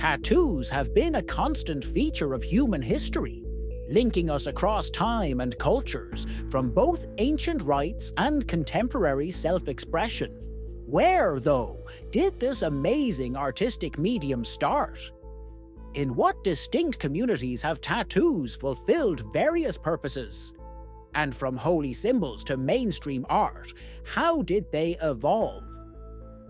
Tattoos have been a constant feature of human history, linking us across time and cultures from both ancient rites and contemporary self-expression. Where, though, did this amazing artistic medium start? In what distinct communities have tattoos fulfilled various purposes? And from holy symbols to mainstream art, how did they evolve?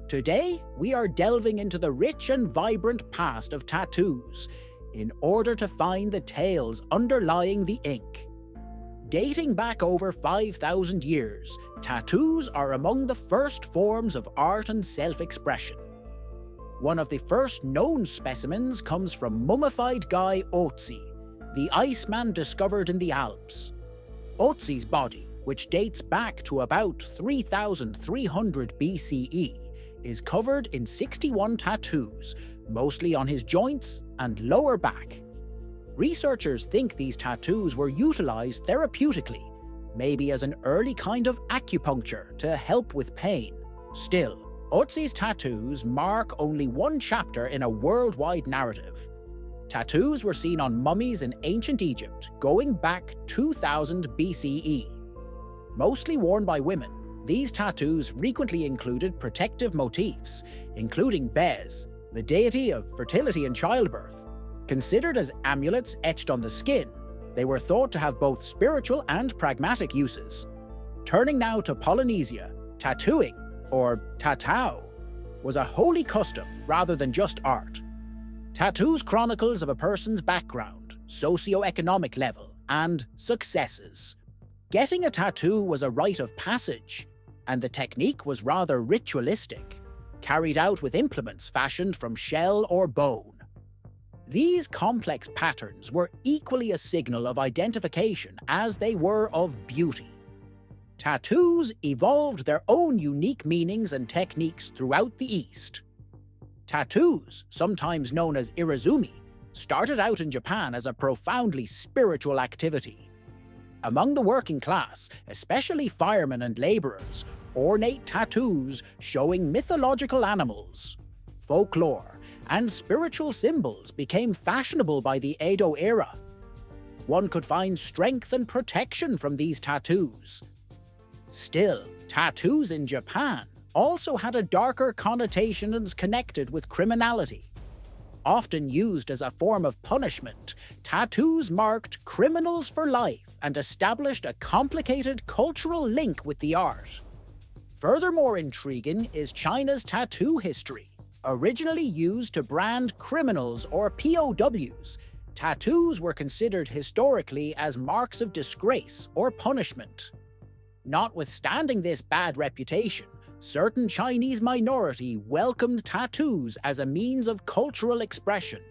Today, we are delving into the rich and vibrant past of tattoos in order to find the tales underlying the ink. Dating back over 5,000 years, tattoos are among the first forms of art and self-expression. One of the first known specimens comes from mummified Guy Ötzi, the Iceman discovered in the Alps. Ötzi's body, which dates back to about 3,300 BCE, is covered in 61 tattoos, mostly on his joints and lower back. Researchers think these tattoos were utilized therapeutically, maybe as an early kind of acupuncture to help with pain. Still, Ötzi's tattoos mark only one chapter in a worldwide narrative. Tattoos were seen on mummies in ancient Egypt going back 2000 BCE. Mostly worn by women, these tattoos frequently included protective motifs, including Bes, the deity of fertility and childbirth. Considered as amulets etched on the skin, they were thought to have both spiritual and pragmatic uses. Turning now to Polynesia, tattooing, or tatau, was a holy custom rather than just art. Tattoos chronicles of a person's background, socio-economic level, and successes. Getting a tattoo was a rite of passage, and the technique was rather ritualistic, carried out with implements fashioned from shell or bone. These complex patterns were equally a signal of identification as they were of beauty. Tattoos evolved their own unique meanings and techniques throughout the East. Tattoos, sometimes known as irizumi, started out in Japan as a profoundly spiritual activity. Among the working class, especially firemen and laborers, ornate tattoos showing mythological animals, folklore, and spiritual symbols became fashionable by the Edo era. One could find strength and protection from these tattoos. Still, tattoos in Japan also had a darker connotations connected with criminality. Often used as a form of punishment, tattoos marked criminals for life and established a complicated cultural link with the art. Furthermore intriguing is China's tattoo history. Originally used to brand criminals or POWs, tattoos were considered historically as marks of disgrace or punishment. Notwithstanding this bad reputation, certain Chinese minority welcomed tattoos as a means of cultural expression,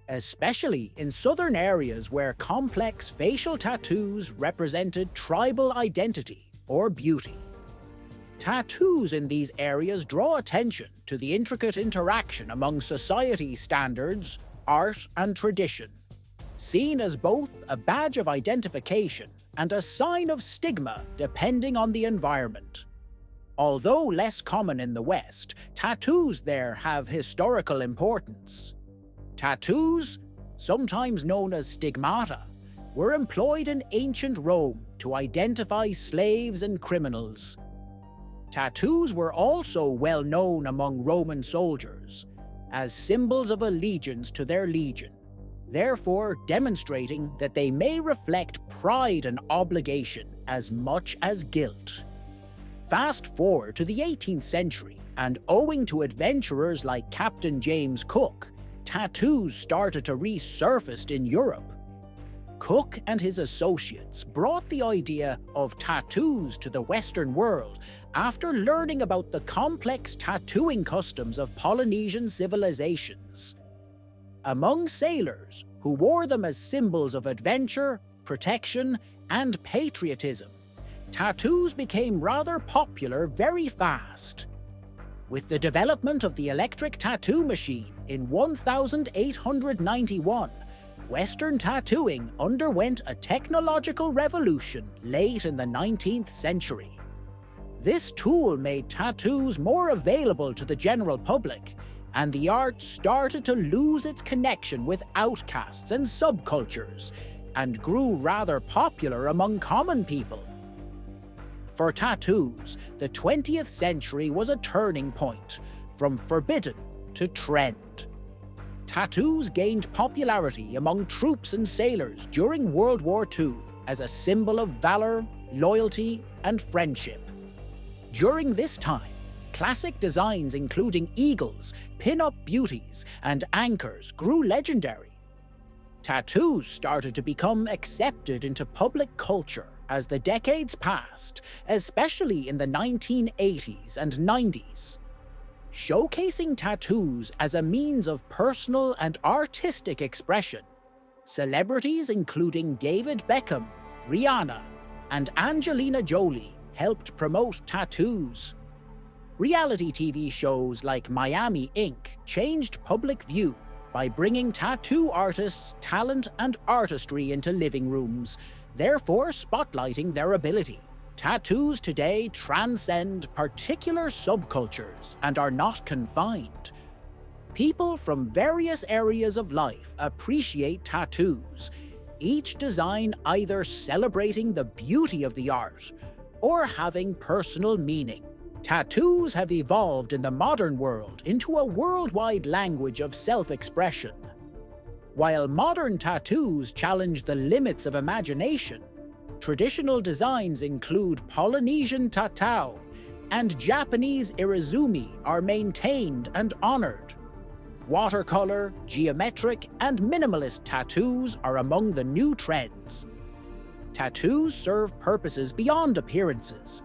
especially in southern areas where complex facial tattoos represented tribal identity or beauty. Tattoos in these areas draw attention to the intricate interaction among society standards, art, and tradition, seen as both a badge of identification and a sign of stigma depending on the environment. Although less common in the West, tattoos there have historical importance. Tattoos, sometimes known as stigmata, were employed in ancient Rome to identify slaves and criminals. Tattoos were also well known among Roman soldiers as symbols of allegiance to their legion, therefore demonstrating that they may reflect pride and obligation as much as guilt. Fast forward to the 18th century, and owing to adventurers like Captain James Cook, tattoos started to resurface in Europe. Cook and his associates brought the idea of tattoos to the Western world after learning about the complex tattooing customs of Polynesian civilizations. Among sailors, who wore them as symbols of adventure, protection, and patriotism, tattoos became rather popular very fast. With the development of the electric tattoo machine in 1891, Western tattooing underwent a technological revolution late in the 19th century. This tool made tattoos more available to the general public and the art started to lose its connection with outcasts and subcultures, and grew rather popular among common people. For tattoos, the 20th century was a turning point, from forbidden to trend. Tattoos gained popularity among troops and sailors during World War II as a symbol of valor, loyalty, and friendship. During this time, classic designs including eagles, pin-up beauties, and anchors grew legendary. Tattoos started to become accepted into public culture as the decades passed, especially in the 1980s and 90s. Showcasing tattoos as a means of personal and artistic expression, celebrities including David Beckham, Rihanna, and Angelina Jolie helped promote tattoos. Reality TV shows like Miami Ink changed public view by bringing tattoo artists' talent and artistry into living rooms, therefore spotlighting their ability. Tattoos today transcend particular subcultures and are not confined. People from various areas of life appreciate tattoos, each design either celebrating the beauty of the art or having personal meaning. Tattoos have evolved in the modern world into a worldwide language of self-expression. While modern tattoos challenge the limits of imagination, traditional designs include Polynesian tatau and Japanese irizumi are maintained and honored. Watercolor, geometric, and minimalist tattoos are among the new trends. Tattoos serve purposes beyond appearances.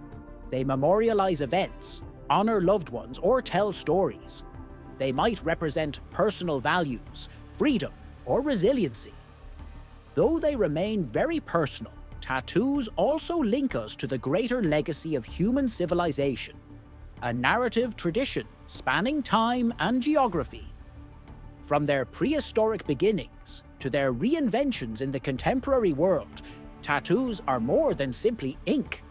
They memorialize events, honor loved ones, or tell stories. They might represent personal values, freedom, or resiliency. Though they remain very personal, tattoos also link us to the greater legacy of human civilization, a narrative tradition spanning time and geography. From their prehistoric beginnings to their reinventions in the contemporary world, tattoos are more than simply ink.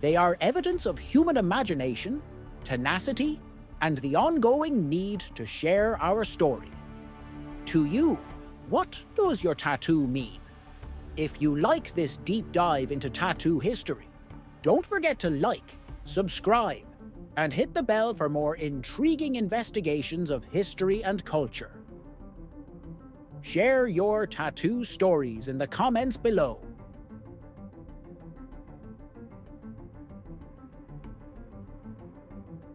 They are evidence of human imagination, tenacity, and the ongoing need to share our story. To you, what does your tattoo mean? If you like this deep dive into tattoo history, don't forget to like, subscribe, and hit the bell for more intriguing investigations of history and culture. Share your tattoo stories in the comments below.